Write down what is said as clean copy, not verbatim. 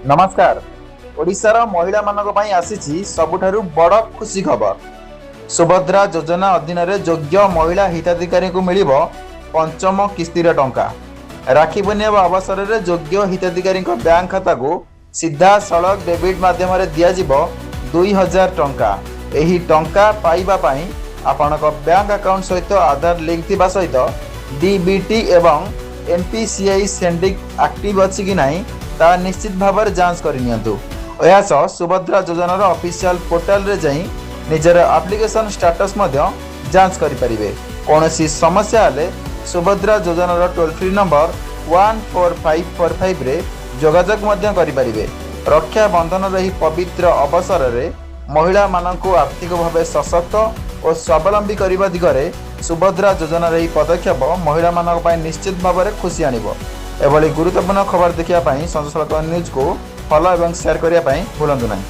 नमस्कार। ओडिशार महिला मानक पई आसीछि सबुठारु बड़ खुशी खबर। सुभद्रा योजना अधीन योग्य महिला हिताधिकारी को मिलिबो पंचम किस्तीर टंका। राखी पूर्णिमा अवसर में योग्य हिताधिकारी बैंक खाता को सीधा सड़क डेबिट माध्यम दिया 2000 टंका। एही टंका पाइबा पई आपनक बैंक अकाउंट सहित आधार लिंक थिबा सहित डीबीटी एवं एनपीसीआई सेंडिक एक्टिव अछि कि नहीं ता निश्चित भाव जांच करनियंतु। यह सुभद्रा योजनार ऑफिशियल पोर्टल रे जाई निजर एप्लिकेशन स्टेटस मध्य जांच करि परिबे। कोनोसी समस्या हेले सुभद्रा योजनार टोल फ्री नंबर 14545 रे जोगाजोग मध्य करि परिबे। रक्षा बंधन रही पवित्र अवसर रे महिला माननकु आर्थिक भाव सशक्त और स्वावलंबी करने दिगरे सुभद्रा योजना रही पदक्षेप महिला मानक पई निश्चित भाव में खुशी आनिबो। एभली गुरुत्वपूर्ण खबर देखिया पई संजय न्यूज को फॉलो एवं शेयर करिया पई भूलंतु नहीं।